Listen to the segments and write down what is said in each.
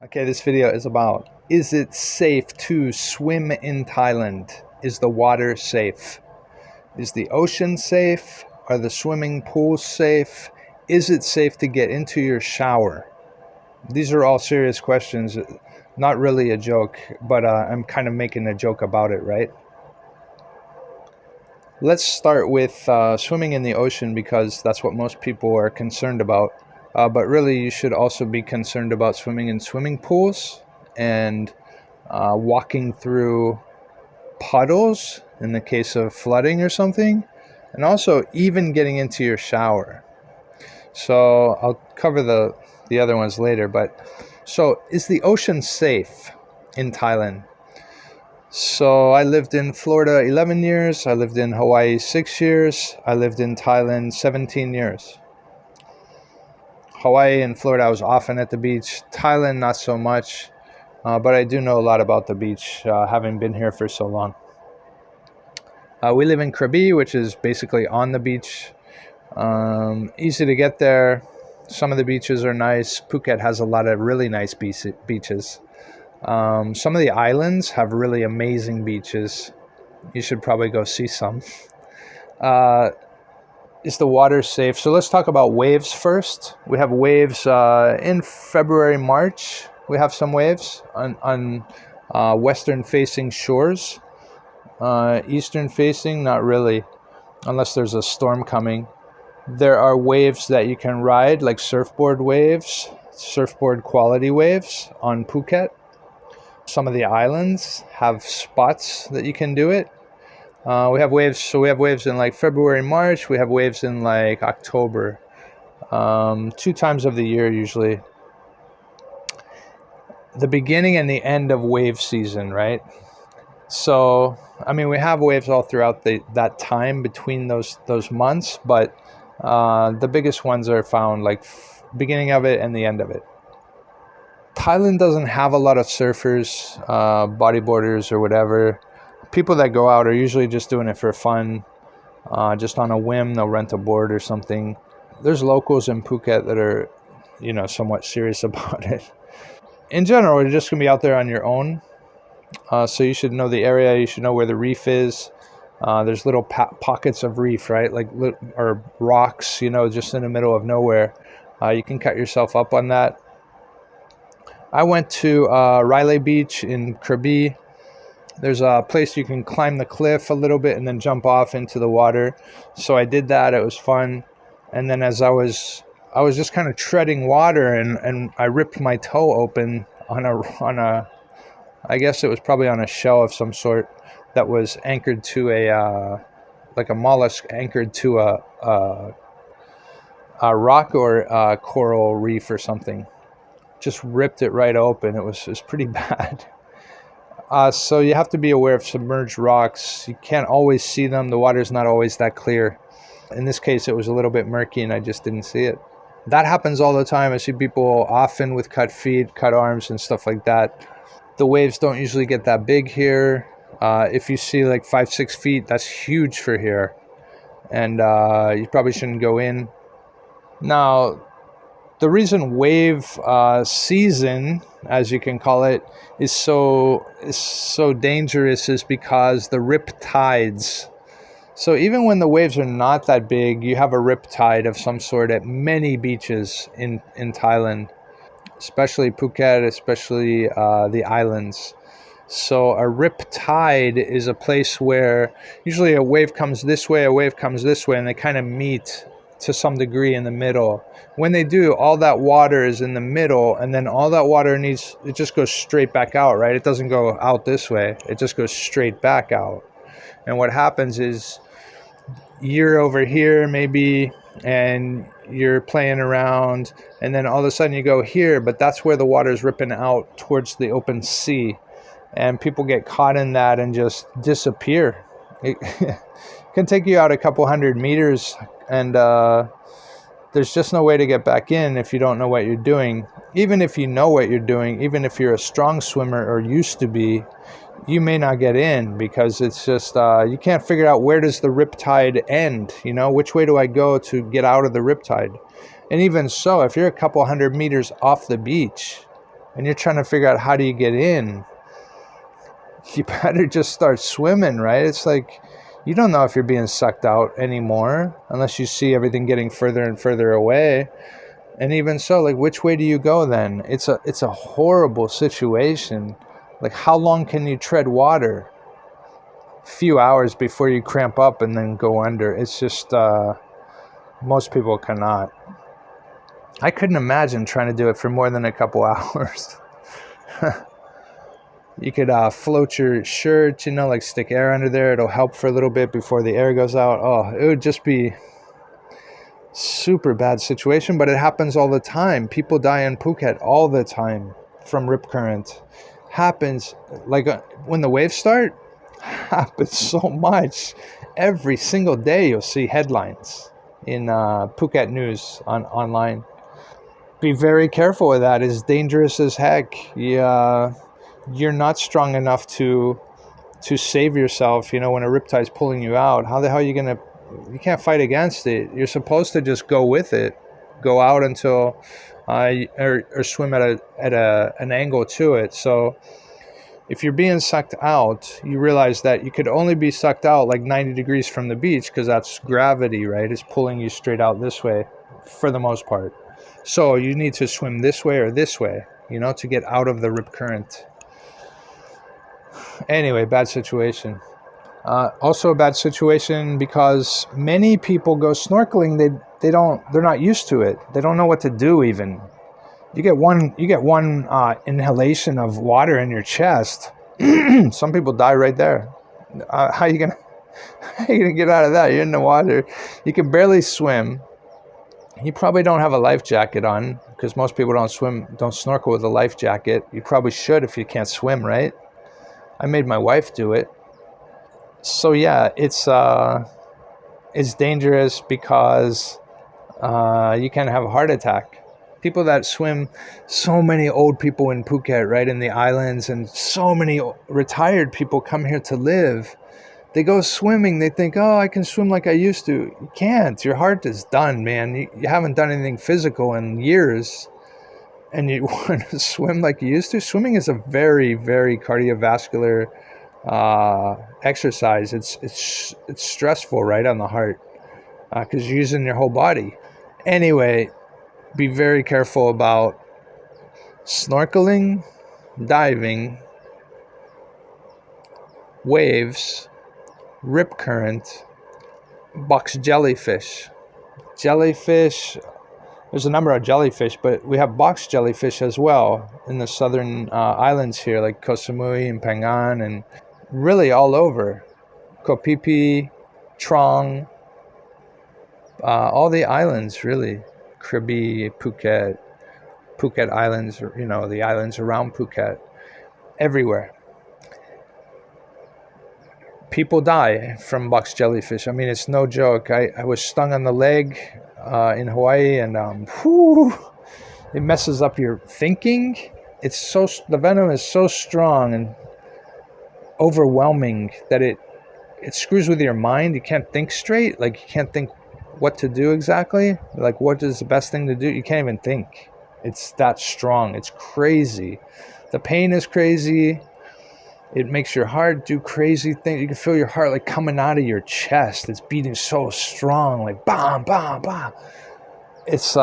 Okay, this video is about, is it safe to swim in Thailand? Is the water safe? Is the ocean safe? Are the swimming pools safe? Is it safe to get into your shower? These are all serious questions, not really a joke, but I'm kind of making a joke about it, right? Let's start with swimming in the ocean because that's what most people are concerned about. But really, you should also be concerned about swimming in swimming pools and walking through puddles in the case of flooding or something, and also even getting into your shower. So I'll cover the other ones later. But so is the ocean safe in Thailand? So I lived in Florida 11 years. I lived in Hawaii 6 years. I lived in Thailand 17 years. Hawaii and Florida, I was often at the beach. Thailand, not so much. But I do know a lot about the beach, having been here for so long. We live in Krabi, which is basically on the beach. Easy to get there. Some of the beaches are nice. Phuket has a lot of really nice beaches. Some of the islands have really amazing beaches. You should probably go see some. Is the water safe? So let's talk about waves first. We have waves in February, March. We have some waves on western-facing shores. Eastern-facing, not really, unless there's a storm coming. There are waves that you can ride, like surfboard waves, surfboard quality waves on Phuket. Some of the islands have spots that you can do it. We have waves, so we have waves in like February, March. We have waves in like October. 2 times of the year usually. The beginning and the end of wave season, right? So, I mean, we have waves all throughout that time between those months, but the biggest ones are found like beginning of it and the end of it. Thailand doesn't have a lot of surfers, bodyboarders or whatever. People that go out are usually just doing it for fun, just on a whim. They'll rent a board or something. There's locals in Phuket that are, somewhat serious about it. In general, you're just going to be out there on your own. So you should know the area. You should know where the reef is. There's little pockets of reef, right? Or rocks, just in the middle of nowhere. You can cut yourself up on that. I went to Riley Beach in Krabi. There's a place you can climb the cliff a little bit and then jump off into the water. So I did that. It was fun. And then as I was just kind of treading water and I ripped my toe open on a I guess it was probably on a shell of some sort that was anchored to like a mollusk anchored to a rock or a coral reef or something. Just ripped it right open. It was pretty bad. So you have to be aware of submerged rocks. You can't always see them. The water's not always that clear. In this case, it was a little bit murky and I just didn't see it. That happens all the time. I see people often with cut feet, cut arms and stuff like that. The waves don't usually get that big here. If you see like 5-6 feet, that's huge for here. And you probably shouldn't go in. Now, the reason wave season, as you can call it, is so dangerous is because the riptides. So even when the waves are not that big, you have a riptide of some sort at many beaches in Thailand, especially Phuket, especially the islands. So a riptide is a place where usually a wave comes this way, a wave comes this way, and they kind of meet to some degree in the middle. When they do, all that water is in the middle, and then all that water it just goes straight back out, right? It doesn't go out this way. It just goes straight back out. And what happens is you're over here maybe, and you're playing around, and then all of a sudden you go here, but that's where the water is ripping out towards the open sea. And people get caught in that and just disappear. It can take you out a couple 100 meters, and there's just no way to get back in if you don't know what you're doing. Even if you know what you're doing, even if you're a strong swimmer or used to be, you may not get in because it's just, you can't figure out where does the riptide end, which way do I go to get out of the riptide? And even so, if you're a couple 100 meters off the beach, and you're trying to figure out how do you get in, you better just start swimming, right? It's like you don't know if you're being sucked out anymore unless you see everything getting further and further away. And even so, like, which way do you go then? It's a horrible situation. Like, how long can you tread water? Few hours before you cramp up and then go under. It's just most people cannot. I couldn't imagine trying to do it for more than a couple hours. You could float your shirt, like stick air under there. It'll help for a little bit before the air goes out. Oh, it would just be super bad situation, but it happens all the time. People die in Phuket all the time from rip current. Happens like when the waves start, happens so much. Every single day you'll see headlines in Phuket news online. Be very careful with that. It's dangerous as heck. You're not strong enough to save yourself. When a riptide's pulling you out, how the hell are you gonna? You can't fight against it. You're supposed to just go with it, go out until, or swim at an angle to it. So if you're being sucked out, you realize that you could only be sucked out like 90 degrees from the beach because that's gravity, right? It's pulling you straight out this way for the most part. So you need to swim this way or this way, to get out of the rip current. Anyway, bad situation. Also a bad situation because many people go snorkeling. They're not used to it. They don't know what to do even. You get one inhalation of water in your chest. Some people die right there. How you gonna get out of that? You're in the water. You can barely swim. You probably don't have a life jacket on because most people don't snorkel with a life jacket. You probably should if you can't swim, right? I made my wife do it. So yeah, it's dangerous because you can have a heart attack. People that swim, so many old people in Phuket, right, in the islands, and so many retired people come here to live. They go swimming, they think, oh, I can swim like I used to. You can't. Your heart is done, man. You haven't done anything physical in years, and you want to swim like you used to. Swimming is a very, very cardiovascular exercise. It's stressful, right, on the heart because you're using your whole body. Anyway, be very careful about snorkeling, diving, waves, rip current, box jellyfish. Jellyfish, there's a number of jellyfish, but we have box jellyfish as well in the southern islands here, like Koh Samui and Phangan, and really all over. Koh Phi Phi, Trong, all the islands really. Krabi, Phuket Islands, the islands around Phuket, everywhere. People die from box jellyfish. I mean, it's no joke. I was stung on the leg in Hawaii, and it messes up your thinking. The venom is so strong and overwhelming that it screws with your mind. You can't think straight. Like, you can't think what to do exactly. Like, what is the best thing to do? You can't even think. It's that strong. It's crazy. The pain is crazy. It makes your heart do crazy things. You can feel your heart like coming out of your chest. It's beating so strong, like bam, bam, bam. It's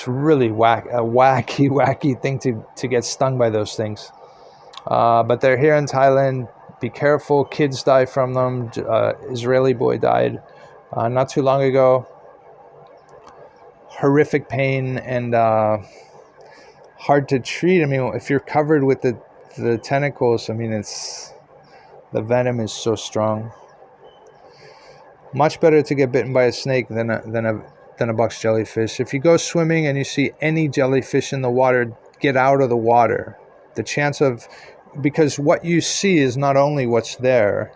really wacky thing to get stung by those things. But they're here in Thailand. Be careful. Kids die from them. Israeli boy died not too long ago. Horrific pain and hard to treat. I mean, if you're covered with the tentacles, I mean, the venom is so strong. Much better to get bitten by a snake than a box jellyfish. If you go swimming and you see any jellyfish in the water, get out of the water. Because what you see is not only what's there.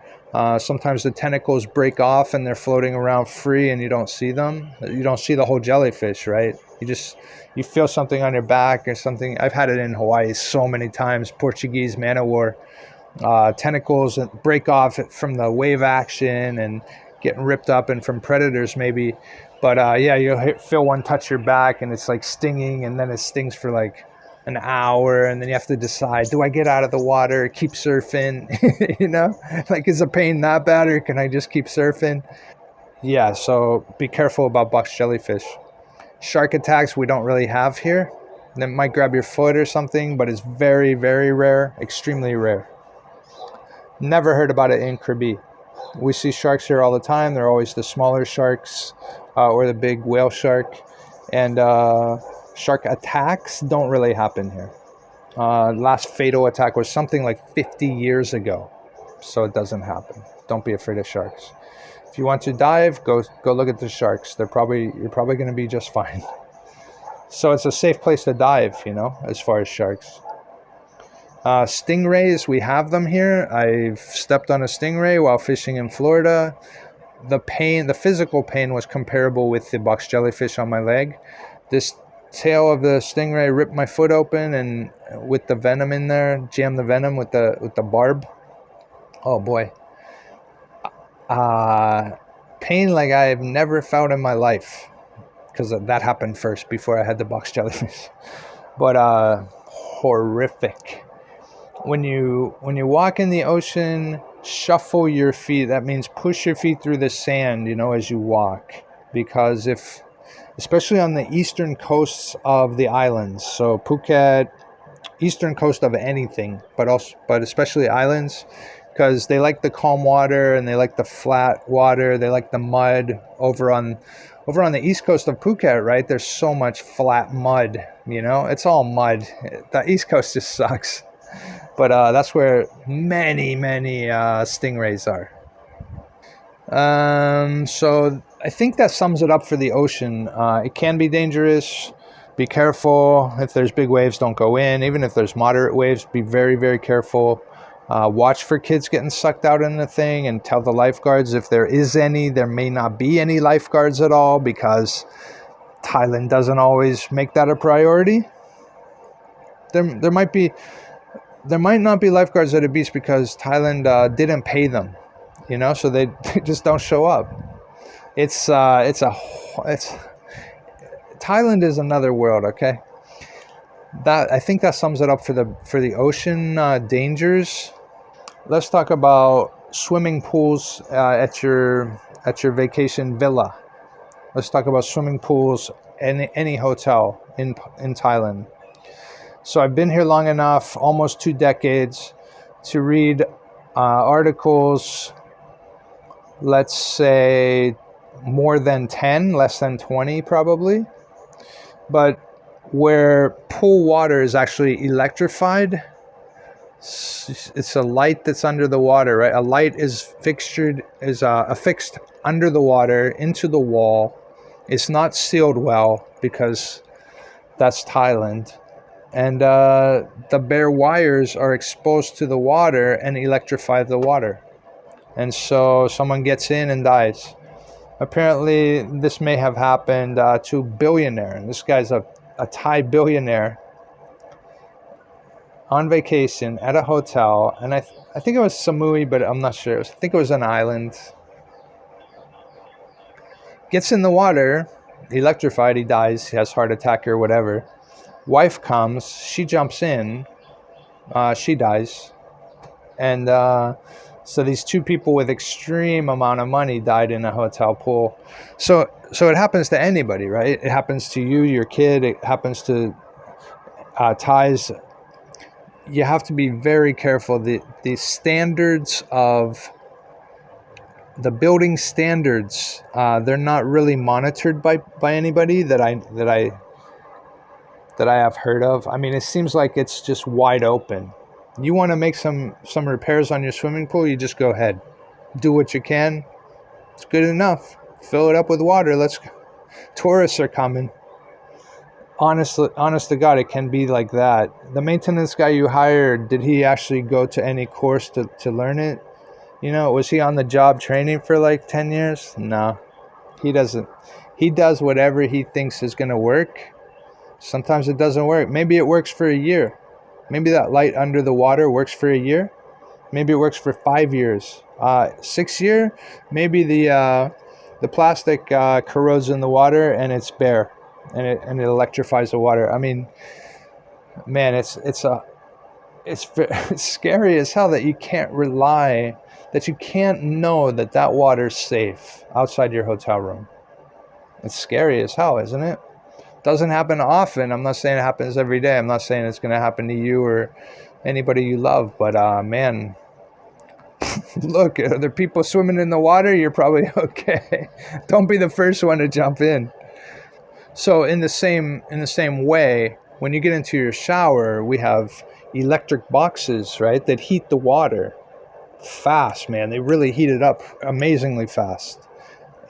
Sometimes the tentacles break off and they're floating around free and you don't see them. You don't see the whole jellyfish, right? You feel something on your back or something. I've had it in Hawaii so many times. Portuguese man o' war. Tentacles break off from the wave action and getting ripped up and from predators maybe. But yeah, you'll feel one touch your back and it's like stinging, and then it stings for like an hour, and then you have to decide, do I get out of the water, keep surfing? Like, is the pain that bad, or can I just keep surfing? Yeah, so be careful about box jellyfish. Shark attacks we don't really have here. It might grab your foot or something, but it's very, very rare, extremely rare. Never heard about it in Krabi. We see sharks here all the time. They're always the smaller sharks or the big whale shark. And shark attacks don't really happen here. Last fatal attack was something like 50 years ago. So it doesn't happen. Don't be afraid of sharks. If you want to dive, go look at the sharks. You're probably going to be just fine. So it's a safe place to dive, as far as sharks. Stingrays, we have them here. I've stepped on a stingray while fishing in Florida. The physical pain was comparable with the box jellyfish on my leg. This tail of the stingray ripped my foot open, and with the venom in there, jammed the venom with the barb. Oh boy. Pain like I've never felt in my life, because that happened first before I had the box jellyfish. But horrific. When you walk in the ocean, shuffle your feet. That means push your feet through the sand, as you walk, because especially on the eastern coasts of the islands, so Phuket, eastern coast of anything, but especially islands, because they like the calm water and they like the flat water. They like the mud. Over on the east coast of Phuket, right? There's so much flat mud. It's all mud. The east coast just sucks. But that's where many stingrays are. So I think that sums it up for the ocean. It can be dangerous. Be careful. If there's big waves, don't go in. Even if there's moderate waves, be very, very careful. Watch for kids getting sucked out in the thing, and tell the lifeguards if there is any. There may not be any lifeguards at all, because Thailand doesn't always make that a priority. There might not be lifeguards at a beach because Thailand didn't pay them, so they just don't show up. Thailand is another world, okay? I think that sums it up for the ocean dangers. Let's talk about swimming pools at your vacation villa. Let's talk about swimming pools in any hotel in Thailand. So I've been here long enough, almost 2 decades, to read articles, let's say more than 10, less than 20 probably, but where pool water is actually electrified. It's a light that's under the water, right? A light is affixed under the water into the wall. It's not sealed well because that's Thailand. And the bare wires are exposed to the water and electrify the water. And so someone gets in and dies. Apparently, this may have happened to a billionaire. And this guy's a Thai billionaire on vacation at a hotel. And I think it was Samui, but I'm not sure. I think it was an island. Gets in the water, electrified, he dies, he has a heart attack or whatever. Wife comes, she jumps in, she dies, and so these 2 people with extreme amount of money died in a hotel pool. So it happens to anybody, right? It happens to you, your kid. It happens to Thais. You have to be very careful. The standards of the building standards, they're not really monitored by anybody that I have heard of. I mean, it seems like it's just wide open. You want to make some repairs on your swimming pool, you just go ahead. Do what you can. It's good enough. Fill it up with water. Let's go. Tourists are coming. Honest to God, it can be like that. The maintenance guy you hired, did he actually go to any course to learn it? Was he on the job training for like 10 years? No, he doesn't. He does whatever he thinks is going to work. Sometimes it doesn't work. Maybe it works for a year. Maybe that light under the water works for a year. Maybe it works for 5 years. 6 years, maybe the plastic corrodes in the water and it's bare, and it electrifies the water. I mean, man, it's scary as hell that you can't rely, that you can't know that that water's safe outside your hotel room. It's scary as hell, isn't it? Doesn't happen often. I'm not saying it happens every day. I'm not saying it's going to happen to you or anybody you love, but man, look, are there people swimming in the water? You're probably okay. Don't be the first one to jump in. So in the same way, when you get into your shower, we have electric boxes, right, that heat the water fast, man. They really heat it up amazingly fast.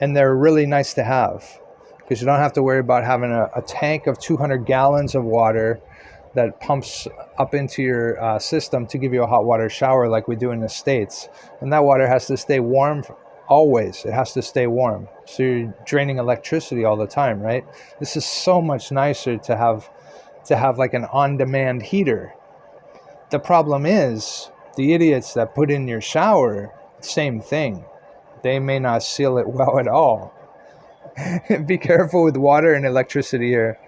And they're really nice to have because you don't have to worry about having a tank of 200 gallons of water that pumps up into your system to give you a hot water shower like we do in the States. And that water has to stay warm always. It has to stay warm. So you're draining electricity all the time, right? This is so much nicer to have like an on-demand heater. The problem is the idiots that put in your shower, same thing. They may not seal it well at all. Be careful with water and electricity here.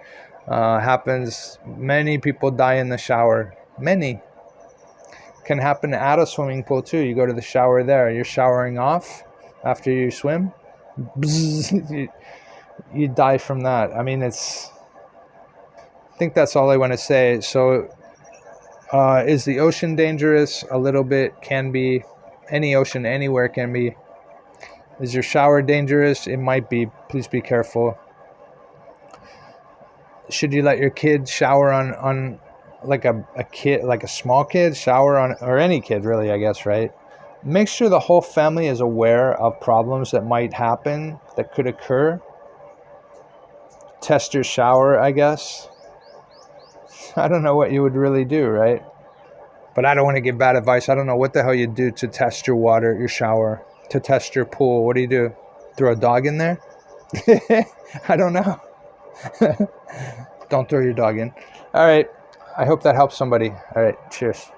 Happens. Many people die in the shower. Many. Can happen at a swimming pool too. You go to the shower there. You're showering off after you swim. Bzz, you die from that. I mean, I think that's all I want to say. So, is the ocean dangerous? A little bit. Can be. Any ocean, anywhere can be. Is your shower dangerous? It might be. Please be careful. Should you let your kid shower on like a kid, like a small kid, shower on, or any kid really, I guess, right? Make sure the whole family is aware of problems that might happen, that could occur. Test your shower, I guess. I don't know what you would really do, right? But I don't want to give bad advice. I don't know what the hell you do to test your water, your shower, to test your pool. What do you do? Throw a dog in there? I don't know. Don't throw your dog in. All right. I hope that helps somebody. All right. Cheers.